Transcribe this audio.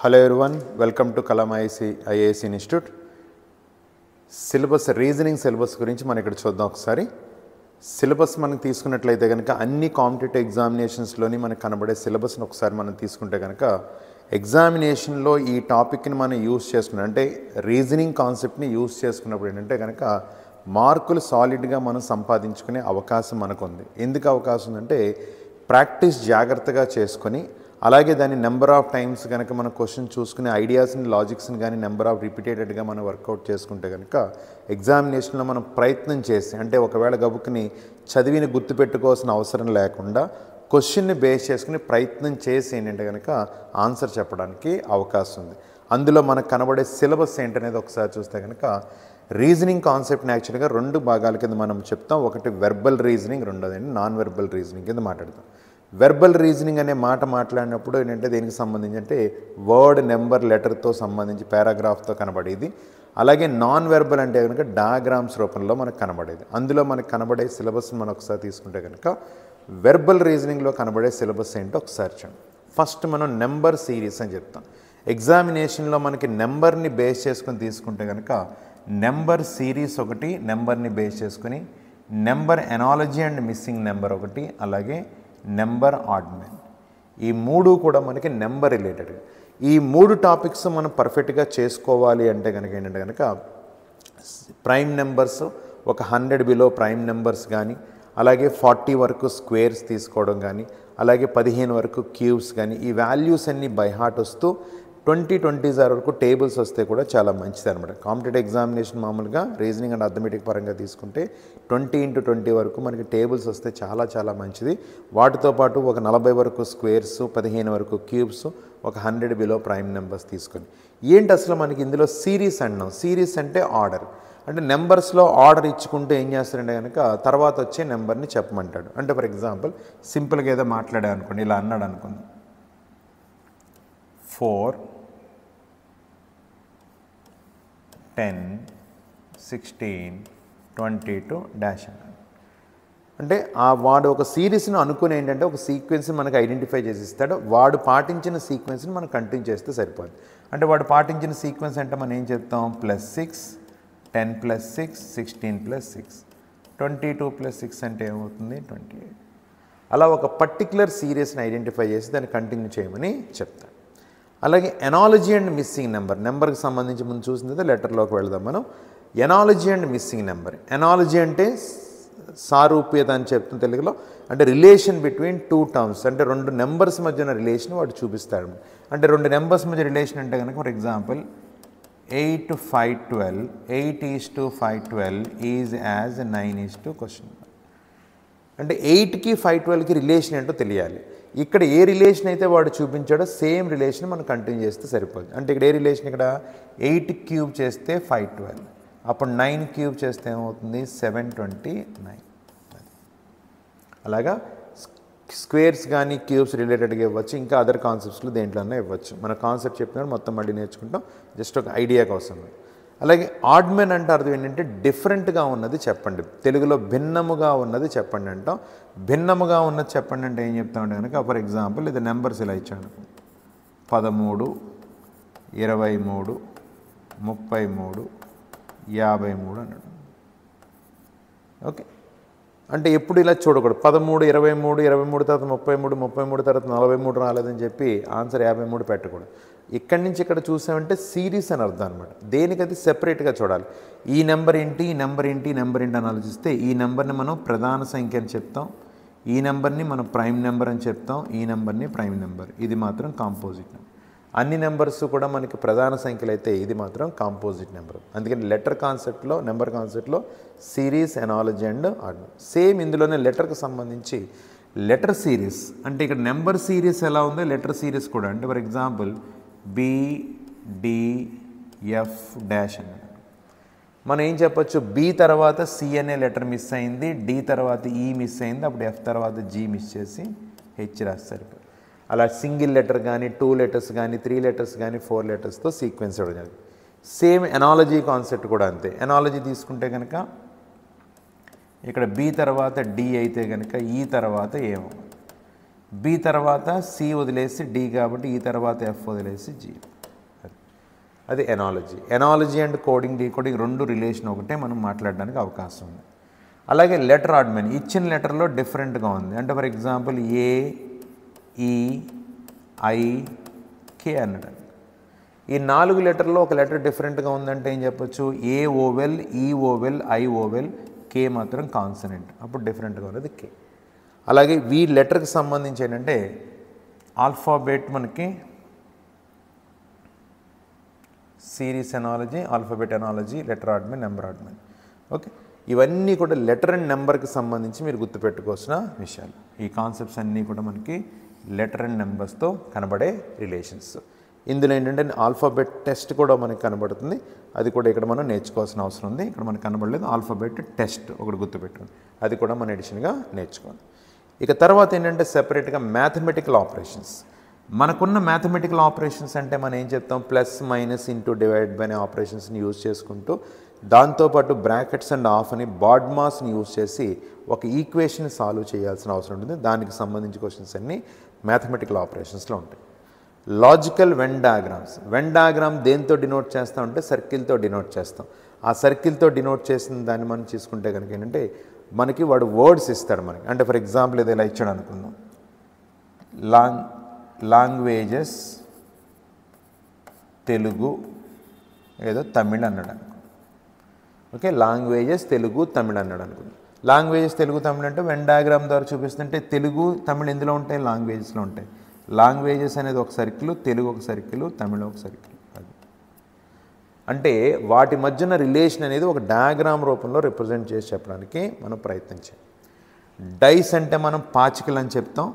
Hello everyone, welcome to Kalam IAS Institute. Syllabus reasoning syllabus గురించి మనం ఇక్కడ చూద్దాం ఒకసారి. సిలబస్ మనం తీసుకున్నట్లయితే కనుక అన్ని కాంపిటేటివ్ ఎగ్జామినేషన్స్లోని మనకు కనబడే సిలబస్ని ఒకసారి మనం తీసుకుంటే కనుక ఎగ్జామినేషన్లో ఈ టాపిక్ని మనం యూజ్ చేసుకున్నాం అంటే రీజనింగ్ కాన్సెప్ట్ని యూజ్ చేసుకున్నప్పుడు ఏంటంటే కనుక మార్కులు సాలిడ్గా మనం సంపాదించుకునే అవకాశం మనకు ఉంది. ఎందుకు అవకాశం ఉందంటే ప్రాక్టీస్ జాగ్రత్తగా చేసుకొని అలాగే దాన్ని నెంబర్ ఆఫ్ టైమ్స్ కనుక మన క్వశ్చన్ చూసుకునే ఐడియాస్ని లాజిక్స్ని కానీ నెంబర్ ఆఫ్ రిపీటెడ్గా మనం వర్కౌట్ చేసుకుంటే కనుక ఎగ్జామినేషన్లో మనం ప్రయత్నం చేసి అంటే ఒకవేళ గబుక్కుని చదివిని గుర్తుపెట్టుకోవాల్సిన అవసరం లేకుండా క్వశ్చన్ని బేస్ చేసుకుని ప్రయత్నం చేసి ఏంటంటే కనుక ఆన్సర్ చెప్పడానికి అవకాశం ఉంది. అందులో మనకు కనబడే సిలబస్ ఏంటనేది ఒకసారి చూస్తే కనుక రీజనింగ్ కాన్సెప్ట్ని యాక్చువల్గా రెండు భాగాల కింద మనం చెప్తాం. ఒకటి వెర్బల్ రీజనింగ్, రెండోది నాన్ వెర్బల్ రీజనింగ్ కింద మాట్లాడతాం. వెర్బల్ రీజనింగ్ అనే మాట మాట్లాడినప్పుడు ఏంటంటే దేనికి సంబంధించి అంటే వర్డ్, నెంబర్, లెటర్తో సంబంధించి పారాగ్రాఫ్తో కనబడేది. అలాగే నాన్ వెర్బల్ అంటే కనుక డయాగ్రామ్స్ రూపంలో మనకు కనబడేది. అందులో మనకు కనబడే సిలబస్ని మనం ఒకసారి తీసుకుంటే కనుక వెర్బల్ రీజనింగ్లో కనబడే సిలబస్ ఏంటో ఒకసారి చూడండి. ఫస్ట్ మనం నెంబర్ సిరీస్ అని చెప్తాం. ఎగ్జామినేషన్లో మనకి నెంబర్ని బేస్ చేసుకొని తీసుకుంటే కనుక నెంబర్ సిరీస్ ఒకటి, నెంబర్ని బేస్ చేసుకుని number analogy and missing number ఒకటి, అలాగే నెంబర్ ఆడ్మెన్, ఈ మూడు కూడా మనకి నెంబర్ రిలేటెడ్. ఈ మూడు టాపిక్స్ మనం పర్ఫెక్ట్గా చేసుకోవాలి అంటే కనుక ఏంటంటే కనుక ప్రైమ్ నెంబర్స్ ఒక 100 బిలో ప్రైమ్ నెంబర్స్ కానీ, అలాగే 40 వరకు స్క్వేర్స్ తీసుకోవడం కానీ, అలాగే 15 వరకు క్యూబ్స్ కానీ, ఈ వాల్యూస్ అన్నీ బై హార్ట్ వస్తూ 20 వరకు టేబుల్స్ వస్తే కూడా చాలా మంచిది అనమాట. కాంపిటేటివ్ ఎగ్జామినేషన్ మామూలుగా రీజనింగ్ అండ్ అర్థమెటిక్ పరంగా తీసుకుంటే 20 into 20 వరకు మనకి టేబుల్స్ వస్తే చాలా చాలా మంచిది. వాటితో పాటు ఒక 40 వరకు స్క్వేర్స్, 15 వరకు క్యూబ్స్, ఒక 100 బిలో ప్రైమ్ నెంబర్స్ తీసుకొని ఏంటి అసలు మనకి ఇందులో సిరీస్ అన్నాం. సిరీస్ అంటే ఆర్డర్, అంటే నెంబర్స్లో ఆర్డర్ ఇచ్చుకుంటే ఏం చేస్తారంటే కనుక తర్వాత వచ్చే నెంబర్ని చెప్పమంటాడు. అంటే ఫర్ ఎగ్జాంపుల్ సింపుల్గా ఏదో మాట్లాడా అనుకోండి, ఇలా అన్నాడు అనుకోండి 4, 10, 16, 22 డాష్ అన్నాడు. అంటే వాడు ఒక సిరీస్ను అనుకుని ఏంటంటే ఒక సీక్వెన్స్ని మనకు ఐడెంటిఫై చేసి ఇస్తాడు. వాడు పాటించిన సీక్వెన్స్ని మనం కంటిన్యూ చేస్తే సరిపోదు. అంటే వాడు పాటించిన సీక్వెన్స్ అంటే మనం ఏం చెప్తాం, +6, 10 + 6, 16 + 6, 22 + 6 అంటే ఏమవుతుంది 28. అలా ఒక పర్టికులర్ సిరీస్ని ఐడెంటిఫై చేసి దాన్ని కంటిన్యూ చేయమని చెప్తాడు. అలాగే ఎనాలజీ అండ్ మిస్సింగ్ నెంబర్, నెంబర్కి సంబంధించి ముందు చూసింది లెటర్లోకి వెళదాం మనం. Analogy and missing number, analogy అంటే సారూప్యత అని చెప్తాం తెలుగులో, అంటే రిలేషన్ బిట్వీన్ 2 టర్మ్స్, అంటే రెండు నెంబర్స్ మధ్యన రిలేషన్ వాడు చూపిస్తాడు. అంటే రెండు నెంబర్స్ మధ్య రిలేషన్ అంటే కనుక for example 8, 5, 12, 8:5, 12 is as 9 question. అంటే 8కి 5, 12కి రిలేషన్ ఏంటో తెలియాలి. ఇక్కడ ఏ రిలేషన్ అయితే వాడు చూపించాడో సేమ్ రిలేషన్ మనం కంటిన్యూ చేస్తే సరిపోతుంది. అంటే ఇక్కడ ఏ రిలేషన్, ఇక్కడ 8 క్యూబ్ చేస్తే 5, 12, అప్పుడు 9 క్యూబ్ చేస్తే ఏమవుతుంది 729. అలాగా స్క్వేర్స్ కానీ క్యూబ్స్ రిలేటెడ్గా ఇవ్వచ్చు, ఇంకా అదర్ కాన్సెప్ట్స్లో దేంట్లోనే ఇవ్వచ్చు. మన కాన్సెప్ట్ చెప్పినప్పుడు మొత్తం మళ్ళీ నేర్చుకుంటాం, జస్ట్ ఒక ఐడియా కోసం. అలాగే ఆడ్మెన్ అంటే అర్థం ఏంటంటే డిఫరెంట్గా ఉన్నది చెప్పండి, తెలుగులో భిన్నముగా ఉన్నది చెప్పండి అంటాం. భిన్నముగా ఉన్నది చెప్పండి అంటే ఏం చెప్తామంటే కనుక ఫర్ ఎగ్జాంపుల్ ఇది నెంబర్స్ ఇలా ఇచ్చాను 13, 23, 33, 53 అన్నాడు. ఓకే, అంటే ఎప్పుడు ఇలా చూడకూడదు. 13, 23, 23 తర్వాత 33, 33 తర్వాత 43 రాలేదని చెప్పి ఆన్సర్ 53 పెట్టకూడదు. ఇక్కడి నుంచి ఇక్కడ చూసామంటే సిరీస్ అని అర్థం అనమాట. దేనికది సెపరేట్గా చూడాలి. ఈ నెంబర్ ఏంటి, ఈ నెంబర్ ఏంటి, ఈ నెంబర్ ఏంటి అని ఆలోచిస్తే ఈ నెంబర్ని మనం ప్రధాన సంఖ్య అని చెప్తాం, ఈ నెంబర్ని మనం ప్రైమ్ నెంబర్ అని చెప్తాం, ఈ నెంబర్ని ప్రైమ్ నెంబర్, ఇది మాత్రం కాంపోజిట్ నెంబర్. అన్ని నెంబర్స్ కూడా మనకి ప్రధాన సంఖ్యలు అయితే ఇది మాత్రం కాంపోజిట్ నెంబర్. అందుకని లెటర్ కాన్సెప్ట్లో, నెంబర్ కాన్సెప్ట్లో series, analogy and order. Same ఇందులోనే లెటర్కి సంబంధించి లెటర్ సిరీస్, అంటే ఇక్కడ నెంబర్ సిరీస్ ఎలా ఉందో లెటర్ సిరీస్ కూడా. అంటే ఫర్ ఎగ్జాంపుల్ BDF డాష్ అన్నాడు. మనం ఏం చెప్పచ్చు, బి తర్వాత సి అనే లెటర్ మిస్ అయింది, డి తర్వాత ఈ మిస్ అయింది, అప్పుడు ఎఫ్ తర్వాత జీ మిస్ చేసి హెచ్ రాస్తారు. అలా సింగిల్ లెటర్ కానీ 2 లెటర్స్ కానీ 3 లెటర్స్ కానీ 4 లెటర్స్తో సీక్వెన్స్ ఇవ్వడం జరిగింది. సేమ్ ఎనాలజీ కాన్సెప్ట్ కూడా అంతే. ఎనాలజీ తీసుకుంటే కనుక ఇక్కడ బి తర్వాత డి అయితే కనుక ఈ తర్వాత ఏమో, బి తర్వాత సి వదిలేసి డి కాబట్టి ఈ తర్వాత ఎఫ్ వదిలేసి జీ. అది analogy. Analogy and coding decoding రెండు రిలేషన్ ఒకటే మనం మాట్లాడడానికి అవకాశం ఉంది. అలాగే లెటర్ ఆర్డర్ ఇచ్చిన లెటర్లో డిఫరెంట్గా ఉంది. అంటే ఫర్ ఎగ్జాంపుల్ ఏ, ఈ, ఐ, కే అన్నాడు. ఈ 4 లెటర్లో ఒక లెటర్ డిఫరెంట్గా ఉందంటే ఏం చెప్పొచ్చు? ఏ ఓవెల్, ఈ ఓవెల్, ఐ ఓవెల్, కే మాత్రం కాన్సనెంట్. అప్పుడు డిఫరెంట్గా ఉన్నది కే. అలాగే వీ లెటర్కి సంబంధించి ఏంటంటే ఆల్ఫాబెట్ మనకి series analogy, alphabet analogy, letter order, number order. Okay, ఇవన్నీ కూడా లెటర్ అండ్ నెంబర్కి సంబంధించి మీరు గుర్తుపెట్టుకోవాల్సిన విషయాలు. ఈ కాన్సెప్ట్స్ అన్నీ కూడా మనకి లెటర్ అండ్ నెంబర్స్తో కనబడే రిలేషన్స్. ఇందులో ఏంటంటే ఆల్ఫాబెట్ టెస్ట్ కూడా మనకి కనబడుతుంది. అది కూడా ఇక్కడ మనం నేర్చుకోవాల్సిన అవసరం ఉంది. ఇక్కడ మనకు కనబడలేదు. ఆల్ఫాబెట్ టెస్ట్ ఒకటి గుర్తుపెట్టుకోండి, అది కూడా మన ఎడిషన్గా నేర్చుకోవాలి. ఇక తర్వాత ఏంటంటే సెపరేట్గా మ్యాథమెటికల్ ఆపరేషన్స్. మనకున్న మ్యాథమెటికల్ ఆపరేషన్స్ అంటే మనం ఏం చెప్తాం? Plus, minus, into, divide by అనే ఆపరేషన్స్ని యూజ్ చేసుకుంటూ దాంతోపాటు బ్రాకెట్స్ అండ్ ఆఫ్ అని బాడ్మాస్ని యూజ్ చేసి ఒక ఈక్వేషన్ సాల్వ్ చేయాల్సిన అవసరం ఉంటుంది. దానికి సంబంధించి క్వశ్చన్స్ అన్నీ మ్యాథమెటికల్ ఆపరేషన్స్లో ఉంటాయి. Logical Venn diagrams. Venn diagram దేంతో డినోట్ చేస్తాం అంటే సర్కిల్తో డినోట్ చేస్తాం. ఆ సర్కిల్తో డినోట్ చేసిన దాన్ని మనం తీసుకుంటే కనుక ఏంటంటే మనకి వాడు వర్డ్స్ ఇస్తాడు మనకి. అంటే ఫర్ ఎగ్జాంపుల్ ఏదో ఇలా ఇచ్చాడు అనుకుందాం, లాంగ్వేజెస్ తెలుగు ఏదో తమిళ్ అన్నాడు అనుకో. ఓకే, లాంగ్వేజెస్ తెలుగు తమిళ్ అన్నాడు అనుకుందాం. లాంగ్వేజెస్ తెలుగు తమిళ్ అంటే వెన్ డయాగ్రామ్ ద్వారా చూపిస్తుంటే తెలుగు తమిళ్ ఎందులో ఉంటాయి? లాంగ్వేజెస్లో ఉంటాయి. లాంగ్వేజెస్ అనేది ఒక సర్కిల్, తెలుగు ఒక సర్కిల్, తమిళ ఒక సర్కిల్. అది అంటే వాటి మధ్యన రిలేషన్ అనేది ఒక డయాగ్రామ్ రూపంలో రిప్రజెంట్ చేసి చెప్పడానికి మనం ప్రయత్నించాం. డైస్ అంటే మనం పాచికలు అని చెప్తాం.